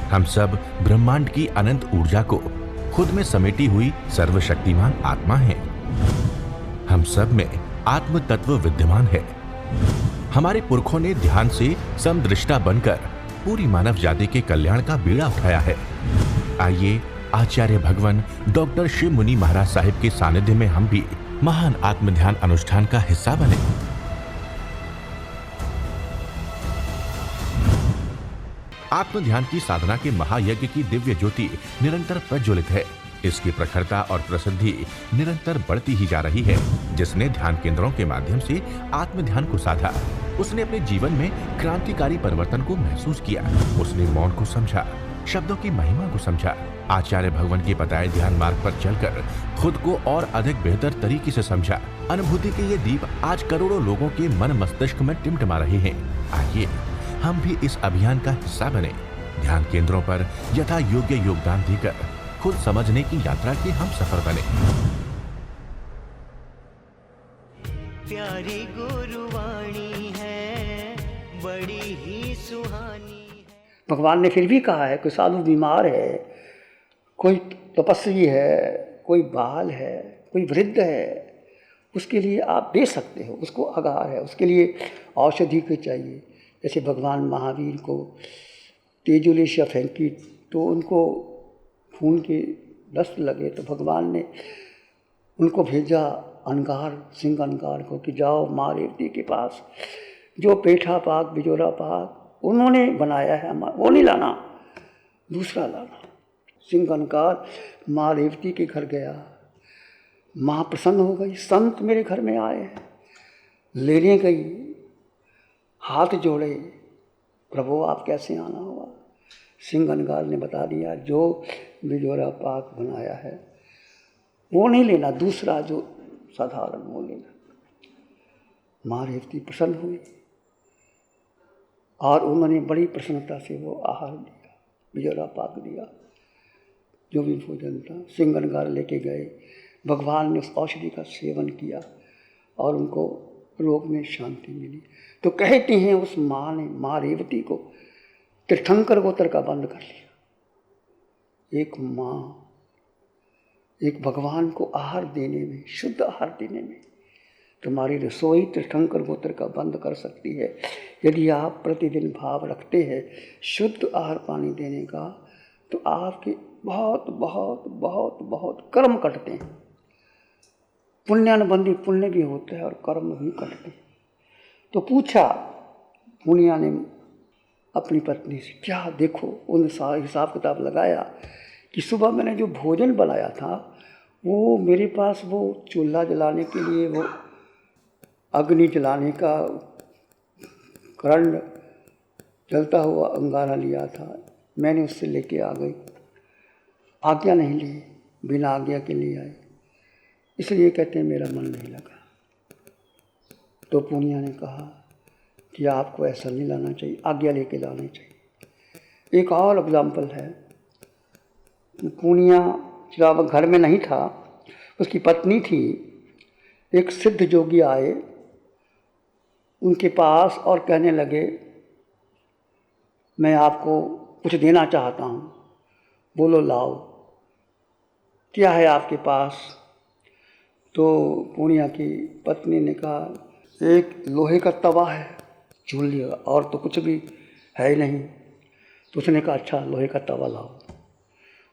हम सब ब्रह्मांड की अनंत ऊर्जा को खुद में समेटी हुई सर्वशक्तिमान आत्मा हैं। हम सब में आत्म तत्व विद्यमान है। हमारे पुरखों ने ध्यान से समदृष्टा बनकर पूरी मानव जाति के कल्याण का बीड़ा उठाया है। आइए आचार्य भगवान डॉक्टर शिव मुनि महाराज साहिब के सानिध्य में हम भी महान आत्म ध्यान अनुष्ठान का हिस्सा बने। आत्म ध्यान की साधना के महायज्ञ की दिव्य ज्योति निरंतर प्रज्वलित है। इसकी प्रखरता और प्रसिद्धि निरंतर बढ़ती ही जा रही है। जिसने ध्यान केंद्रों के माध्यम से आत्म ध्यान को साधा, उसने अपने जीवन में क्रांतिकारी परिवर्तन को महसूस किया। उसने मौन को समझा, शब्दों की महिमा को समझा। आचार्य भगवान के बताए ध्यान मार्ग पर चलकर खुद को और अधिक बेहतर तरीके से समझा। अनुभूति के ये दीप आज करोड़ों लोगों के मन मस्तिष्क में टिमटिमा रहे हैं। आइए हम भी इस अभियान का हिस्सा बने। ध्यान केंद्रों पर यथा योग्य योगदान देकर खुद समझने की यात्रा के हम सफर बने। प्यारी गुरुवाणी है, बड़ी ही सुहानी है। भगवान ने फिर भी कहा है, कोई साधु बीमार है, कोई तपस्वी है, कोई बाल है, कोई वृद्ध है, उसके लिए आप दे सकते हो। उसको आहार है, उसके लिए औषधि को चाहिए। जैसे भगवान महावीर को तेजुलेशिया फेंकी तो उनको खून के दस्त लगे, तो भगवान ने उनको भेजा अनगार, सिंह अनगार को कि जाओ माँ रेवती के पास, जो पेठा पाक बिजोरा पाक उन्होंने बनाया है, वो नहीं लाना, दूसरा लाना। सिंह अनगार माँ रेवती के घर गया, माँ प्रसन्न हो गई, संत मेरे घर में आए हैं, लेने गई, हाथ जोड़े, प्रभु आप कैसे आना हुआ। सिंह अनगार ने बता दिया, जो बिजोरा पाक बनाया है वो नहीं लेना, दूसरा जो साधारण वो लेना। माँ रेवती प्रसन्न हुई और उन्होंने बड़ी प्रसन्नता से वो आहार दिया, बिजोरा पाक दिया, जो भी भोजन था। सिंह अनगार लेके गए, भगवान ने उस औषधि का सेवन किया और उनको रोग में शांति मिली। तो कहते हैं उस माँ ने, माँ रेवती को तीर्थंकर गोत्र का बंद कर लिया। एक माँ एक भगवान को आहार देने में, शुद्ध आहार देने में तुम्हारी रसोई तीर्थंकर गोत्र का बंद कर सकती है। यदि आप प्रतिदिन भाव रखते हैं शुद्ध आहार पानी देने का, तो आपके बहुत बहुत बहुत बहुत कर्म कटते हैं। पुण्यानुबंधी पुण्य भी होता है और कर्म भी कटते हैं। तो पूछा पुनिया ने अपनी पत्नी से, क्या देखो, उन हिसाब किताब लगाया कि सुबह मैंने जो भोजन बनाया था वो मेरे पास वो चूल्हा जलाने के लिए वो अग्नि जलाने का करण जलता हुआ अंगारा लिया था, मैंने उससे लेके आ गई, आज्ञा नहीं ली, बिना आज्ञा के लिए आई, इसलिए कहते हैं मेरा मन नहीं लगा। तो पुनिया ने कहा कि आपको ऐसा नहीं लाना चाहिए, आज्ञा लेके लाना चाहिए। एक और एग्जाम्पल है, पुनिया जब घर में नहीं था, उसकी पत्नी थी, एक सिद्ध जोगी आए उनके पास और कहने लगे मैं आपको कुछ देना चाहता हूँ, बोलो लाओ, क्या है आपके पास। तो पुनिया की पत्नी ने कहा एक लोहे का तवा है, चूल्हे, और तो कुछ भी है ही नहीं। तो उसने कहा अच्छा लोहे का तवा लाओ।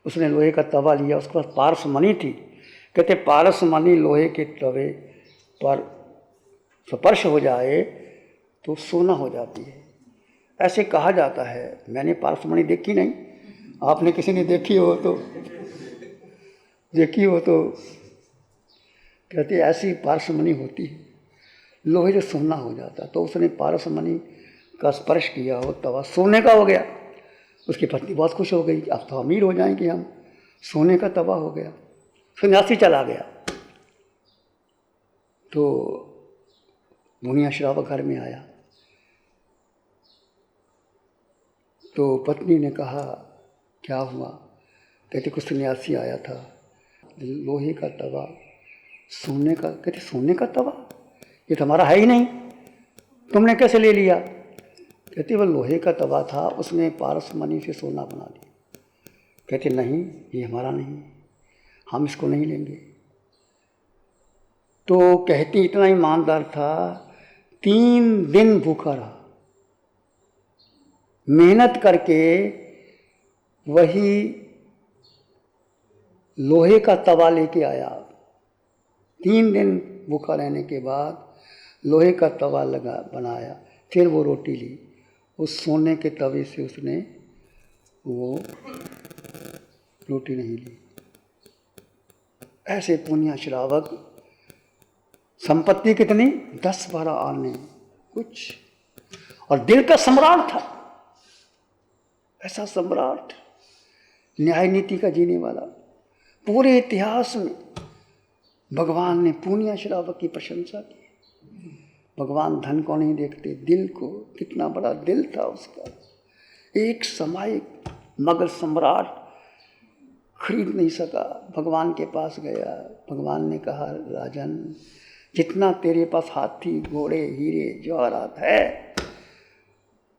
उसने लोहे का तवा लिया, उसके पास पारसमणि थी। कहते पारसमणि लोहे के तवे पर स्पर्श हो जाए तो सोना हो जाती है, ऐसे कहा जाता है। मैंने पारसमणि देखी नहीं, आपने किसी ने देखी हो तो कहते ऐसी पारसमणि होती है, लोहे से सोना हो जाता। तो उसने पारसमणि का स्पर्श किया, वो तवा सोने का हो गया। उसकी पत्नी बहुत खुश हो गई, अब तो अमीर हो जाएंगे हम, सोने का तवा हो गया। सन्यासी चला गया। तो मुनिया श्रावक घर में आया, तो पत्नी ने कहा क्या हुआ। कहते कुछ सन्यासी आया था, लोहे का तवा सोने का। कहते सोने का तवा, ये तो हमारा है ही नहीं, तुमने कैसे ले लिया। कहते वह लोहे का तवा था, उसने पारस मणि से सोना बना दिया। कहते नहीं, ये हमारा नहीं है, हम इसको नहीं लेंगे। तो कहते इतना ईमानदार था, 3 दिन भूखा रहा, मेहनत करके वही लोहे का तवा लेके आया। 3 दिन भूखा रहने के बाद लोहे का तवा लगा बनाया, फिर वो रोटी ली, उस सोने के तवे से उसने वो रोटी नहीं ली। ऐसे पुण्य श्रावक, संपत्ति कितनी, 10-12 आने कुछ, और दिल का सम्राट था, ऐसा सम्राट, न्याय नीति का जीने वाला। पूरे इतिहास में भगवान ने पुण्य श्रावक की प्रशंसा की। भगवान धन को नहीं देखते, दिल को, कितना बड़ा दिल था उसका। एक सामायिक मगर सम्राट खरीद नहीं सका, भगवान के पास गया। भगवान ने कहा, राजन जितना तेरे पास हाथी घोड़े हीरे जवाहरात है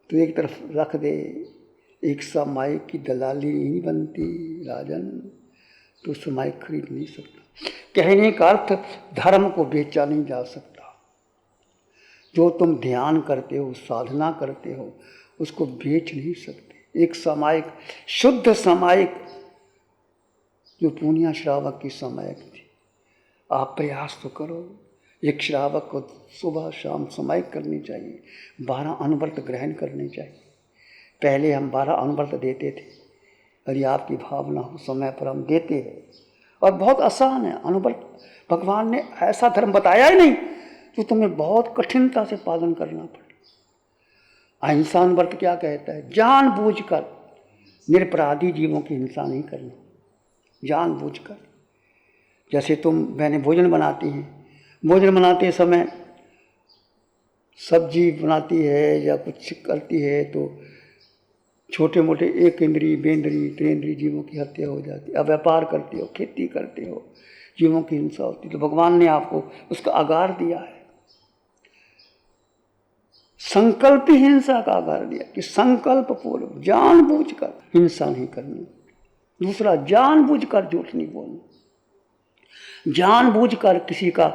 तो एक तरफ रख दे, एक सामायिक की दलाली नहीं बनती राजन, तो सामायिक खरीद नहीं सकता। कहने का अर्थ, धर्म को बेचा नहीं जा सकता। जो तुम ध्यान करते हो, साधना करते हो, उसको बेच नहीं सकते। एक सामायिक, शुद्ध सामायिक जो पुण्य श्रावक की सामायिक थी। आप प्रयास तो करो, एक श्रावक को सुबह शाम सामायिक करनी चाहिए, 12 अनुव्रत ग्रहण करने चाहिए। पहले हम 12 अनुव्रत देते थे, यदि आपकी भावना हो समय पर हम देते हैं, और बहुत आसान है अनुव्रत। भगवान ने ऐसा धर्म बताया ही नहीं तो तुम्हें बहुत कठिनता से पालन करना पड़े। अहिंसा अनुव्रत क्या कहता है, जानबूझकर निरपराधी जीवों की हिंसा नहीं करनी, जानबूझकर। जैसे तुम बहनें भोजन बनाती हैं, भोजन बनाते समय सब्जी बनाती है या कुछ करती है तो छोटे मोटे एक इंद्री, बेंद्री, त्रेंद्री जीवों की हत्या हो जाती है। अब व्यापार करते हो, खेती करते हो, जीवों की हिंसा होती है, तो भगवान ने आपको उसका आगार दिया है। संकल्प ही हिंसा का आगार दिया कि संकल्प पूर्व जानबूझकर हिंसा नहीं करनी। दूसरा, जानबूझकर झूठ नहीं बोलना, जानबूझकर किसी का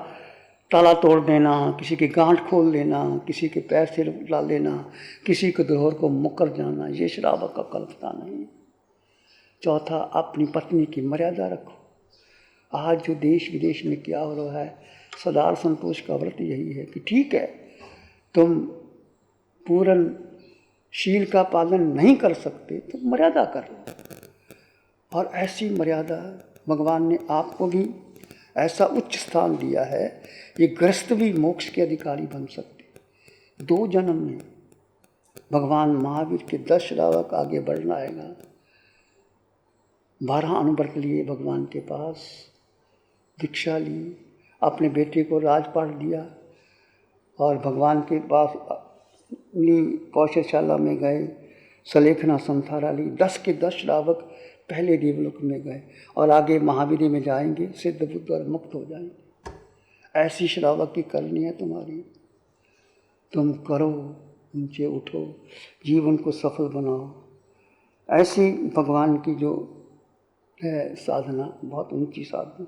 ताला तोड़ देना, किसी की गांठ खोल देना, किसी के पैर से डाल देना, किसी के दोहर को मुकर जाना, ये श्रावक का कल्पना नहीं। चौथा, अपनी पत्नी की मर्यादा रखो। आज जो देश विदेश में क्या हो रहा है, सदार संतोष का व्रत यही है कि ठीक है तुम पूर्ण शील का पालन नहीं कर सकते तो मर्यादा कर लो, और ऐसी मर्यादा भगवान ने आपको भी ऐसा उच्च स्थान दिया है, ये गृहस्थ भी मोक्ष के अधिकारी बन सकते। 2 जन्म में भगवान महावीर के 10 श्रावक आगे बढ़ना आएगा। 12 अनुव्रत लिए भगवान के पास, दीक्षा ली, अपने बेटे को राजपाट दिया, और भगवान के पास कौशलशाला में गए, सलेखना संथारा ली। 10 के 10 श्रावक पहले देवलोक में गए, और आगे महावीर में जाएंगे, सिद्ध बुद्ध और मुक्त हो जाएंगे। ऐसी श्रावक की करनी है तुम्हारी, तुम करो, नीचे उठो, जीवन को सफल बनाओ। ऐसी भगवान की जो है साधना, बहुत ऊंची साधना।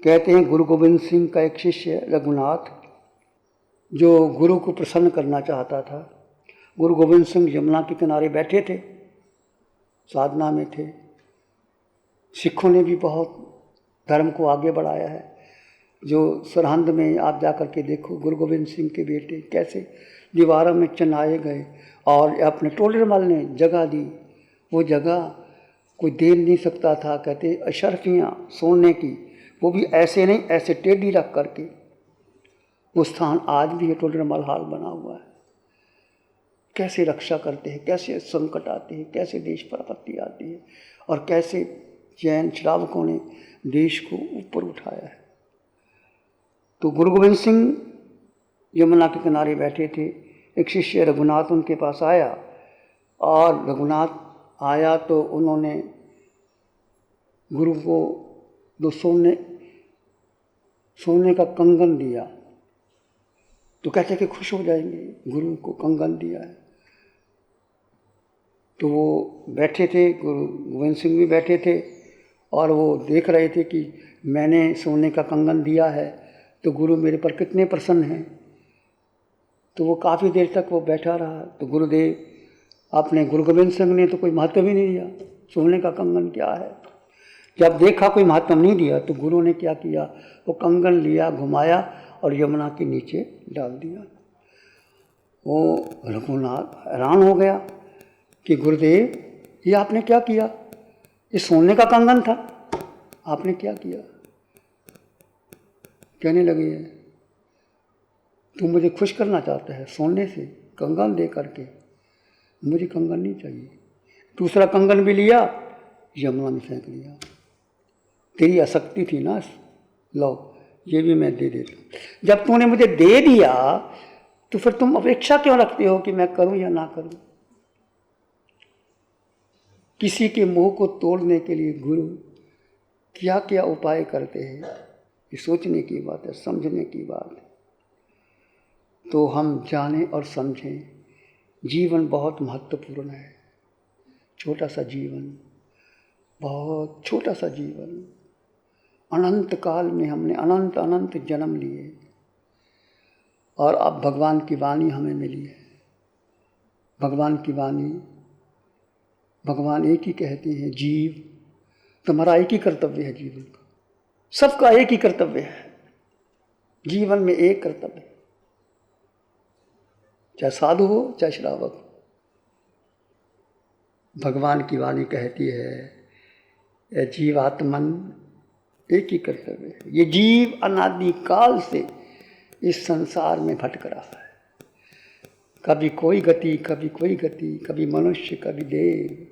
कहते हैं गुरु गोविंद सिंह का एक शिष्य रघुनाथ, जो गुरु को प्रसन्न करना चाहता था। गुरु गोविंद सिंह यमुना के किनारे बैठे थे, साधना में थे। सिखों ने भी बहुत धर्म को आगे बढ़ाया है। जो सरहंद में आप जा कर के देखो, गुरु गोविंद सिंह के बेटे कैसे दीवारों में चनाए गए, और अपने टोडरमल ने जगह दी। वो जगह कोई दे नहीं सकता था, कहते अशर्फियाँ सोने की, वो भी ऐसे नहीं, ऐसे टेढ़ी रख करके। वो स्थान आज भी है, टोडरमल हाल बना हुआ है। कैसे रक्षा करते हैं, कैसे संकट आते हैं, कैसे देश पर आपत्ति आती है, और कैसे जैन श्रावकों ने देश को ऊपर उठाया है। तो गुरु गोविंद सिंह यमुना के किनारे बैठे थे। एक शिष्य रघुनाथ उनके पास आया, और रघुनाथ आया तो उन्होंने गुरु को 2 सोने का कंगन दिया। तो कहते कि खुश हो जाएंगे, गुरु को कंगन दिया है। तो वो बैठे थे, गुरु गोविंद सिंह भी बैठे थे और वो देख रहे थे कि मैंने सोने का कंगन दिया है तो गुरु मेरे पर कितने प्रसन्न हैं। तो वो काफ़ी देर तक वो बैठा रहा। तो गुरुदेव अपने गुरु गोविंद सिंह ने तो कोई महत्व ही नहीं दिया, सोने का कंगन क्या है। जब देखा कोई महत्व नहीं दिया तो गुरु ने क्या किया, वो कंगन लिया, घुमाया और यमुना के नीचे डाल दिया। वो रघुनाथ हैरान हो गया कि गुरुदेव ये आपने क्या किया, ये सोने का कंगन था, आपने क्या किया। कहने लगे तू मुझे खुश करना चाहता है सोने से कंगन दे करके, मुझे कंगन नहीं चाहिए। दूसरा कंगन भी लिया, यमुना में फेंक दिया। तेरी आसक्ति थी ना, लो ये भी मैं दे देता हूँ। जब तूने मुझे दे दिया तो फिर तुम अपेक्षा क्यों रखते हो कि मैं करूं या ना करूं। किसी के मोह को तोड़ने के लिए गुरु क्या क्या उपाय करते हैं, ये सोचने की बात है, समझने की बात है। तो हम जानें और समझें, जीवन बहुत महत्वपूर्ण है। छोटा सा जीवन, बहुत छोटा सा जीवन, अनंत काल में हमने अनंत अनंत जन्म लिए और अब भगवान की वाणी हमें मिली है। भगवान की वाणी, भगवान एक ही कहते हैं, जीव तुम्हारा एक ही कर्तव्य है, जीवन का सबका एक ही कर्तव्य है। जीवन में एक कर्तव्य, चाहे साधु हो चाहे श्रावक हो। भगवान की वाणी कहती है जीवात्मन एक ही कर्तव्य है। ये जीव अनादि काल से इस संसार में भटक रहा है, कभी कोई गति कभी कोई गति, कभी मनुष्य कभी देव,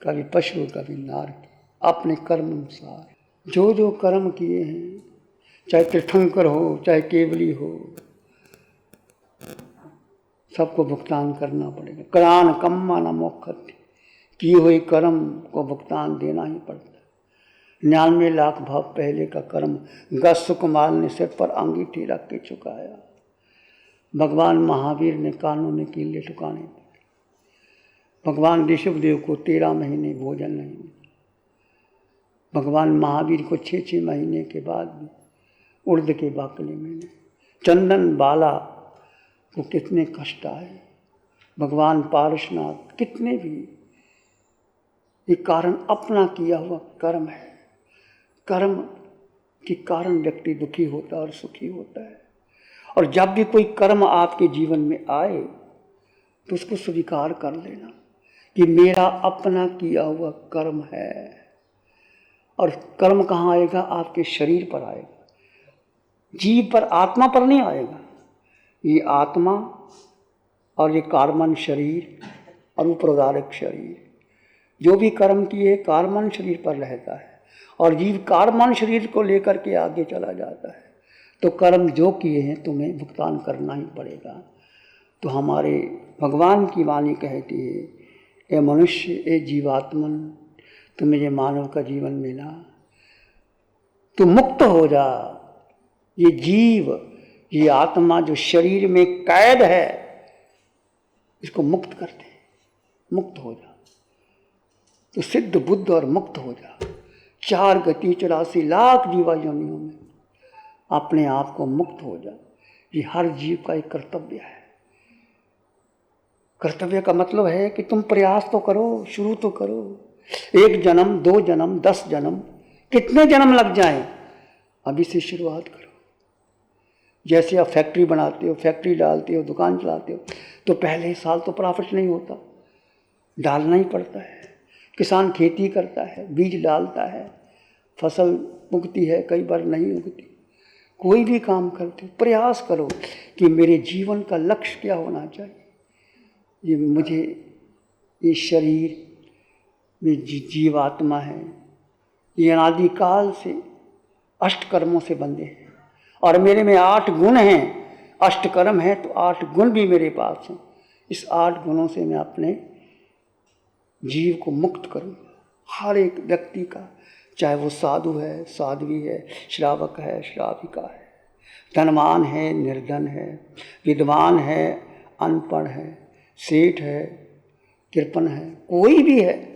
कभी पशु कभी नार, अपने कर्म अनुसार जो जो कर्म किए हैं, चाहे तीर्थंकर हो चाहे केवली हो, सबको भुगतान करना पड़ेगा। करान कम्मा न मोक्षति, किए हुए कर्म को भुगतान देना ही पड़ता है। 99 लाख भाव पहले का कर्म गस सुकुमार ने सिर पर अंगीठी रख के चुकाया। भगवान महावीर ने कानों में कीले ठुकाने पड़े। भगवान ऋषभदेव को 13 महीने भोजन नहीं मिला। भगवान महावीर को 6 महीने के बाद भी उर्द के बाकले में नहीं। चंदन बाला को कितने कष्ट आए। भगवान पारसनाथ कितने भी, ये कारण अपना किया हुआ कर्म है। कर्म के कारण व्यक्ति दुखी होता है और सुखी होता है। और जब भी कोई कर्म आपके जीवन में आए तो उसको स्वीकार कर लेना कि मेरा अपना किया हुआ कर्म है। और कर्म कहाँ आएगा, आपके शरीर पर आएगा, जीव पर, आत्मा पर नहीं आएगा। ये आत्मा और ये कार्बन शरीर और उपरोदारक शरीर, जो भी कर्म किए कार्बन शरीर पर रहता है और जीव कार्बन शरीर को लेकर के आगे चला जाता है। तो कर्म जो किए हैं तुम्हें भुगतान करना ही पड़ेगा। तो हमारे भगवान की वाणी कहती है, ए मनुष्य, ए जीवात्मन, तुम्हें ये मानव का जीवन मिला, तू मुक्त हो जा। ये जीव, ये आत्मा जो शरीर में कैद है, इसको मुक्त कर दे, मुक्त हो जा। तो सिद्ध बुद्ध और मुक्त हो जा। 4 गति 84 लाख जीवा योनियों में अपने आप को मुक्त हो जा। ये हर जीव का एक कर्तव्य है। कर्तव्य का मतलब है कि तुम प्रयास तो करो, शुरू तो करो। 1 जन्म, 2 जन्म, 10 जन्म, कितने जन्म लग जाएं, अभी से शुरुआत करो। जैसे आप फैक्ट्री बनाते हो, फैक्ट्री डालते हो, दुकान चलाते हो, तो पहले साल तो प्रॉफिट नहीं होता, डालना ही पड़ता है। किसान खेती करता है, बीज डालता है, फसल उगती है, कई बार नहीं उगती। कोई भी काम करते हो, प्रयास करो कि मेरे जीवन का लक्ष्य क्या होना चाहिए। ये मुझे, ये शरीर में जीवात्मा है, ये अनादिकाल से अष्ट कर्मों से बंधे हैं और मेरे में 8 गुण हैं। अष्ट कर्म है तो 8 गुण भी मेरे पास हैं। इस 8 गुणों से मैं अपने जीव को मुक्त करूँगा। हर एक व्यक्ति का, चाहे वो साधु है, साध्वी है, श्रावक है, श्राविका है, धनवान है, निर्धन है, विद्वान है, अनपढ़ है, सेठ है, कृपण है, कोई भी है,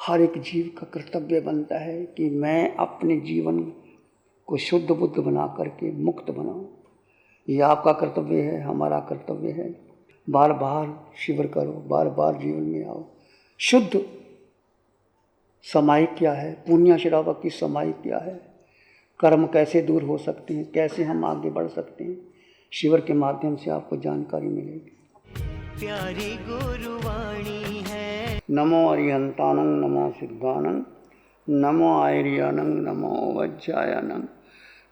हर एक जीव का कर्तव्य बनता है कि मैं अपने जीवन को शुद्ध बुद्ध बना करके मुक्त बनाऊं। ये आपका कर्तव्य है, हमारा कर्तव्य है। बार बार शिविर करो, बार बार जीवन में आओ। शुद्ध समाई क्या है, पुण्य श्रावक की समाई क्या है, कर्म कैसे दूर हो सकते हैं, कैसे हम आगे बढ़ सकते हैं, शिविर के माध्यम से आपको जानकारी मिलेगी। प्यारी गुरुवाणी है। नमो अरिहंतानंग, नमो सिद्धानंग, नमो आयरियानंग, नमो वज्रायनंग,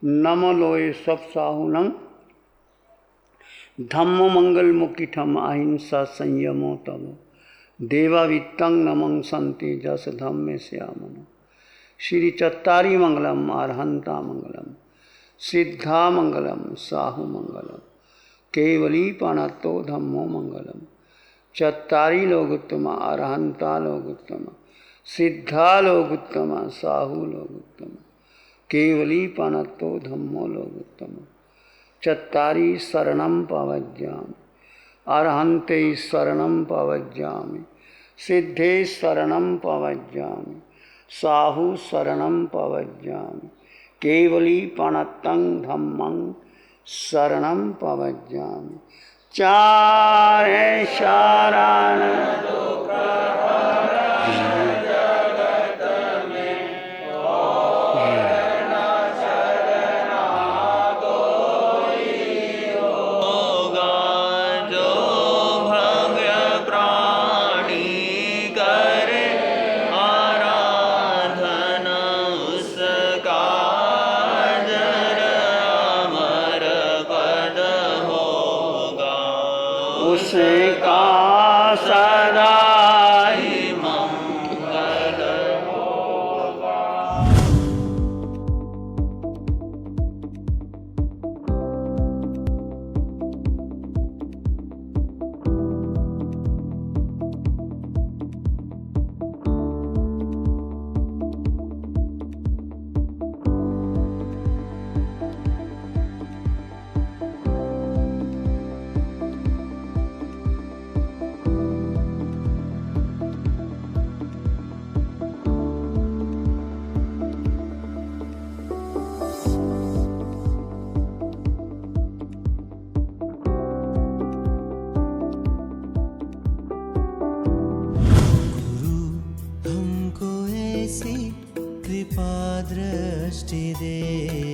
नमो लोए सब साहुनंग, धम्मो मंगल मुक्तिठम अहिंसा संयमो तमो, देवावित्तं नमं संति जस धम्मे श्यामनो। श्री चत्तारी मंगलम, अरहंता मंगलम, सिद्धा मंगलम, साहु मंगलम, केवली पाणतो धम्मो मंगलम। चत्तारी लोगोत्तम, अरहंता लोगोत्तम, सिद्धा लोगोत्तम, साहु लोगोत्तम, केवली पाणतो धम्मो लोगोत्तम। चत्तारी शरणं पवज्जामि, अरहन्ते शरणं पवज्जामि, सिद्धे शरणं पवज्जामि, साहु शरणं पवज्जामि, केवली पाणतं धम्मं शरणं पवज्जामि। चारे शरण उसका सदा ही मंगल होगा। कृपा दृष्टि दे।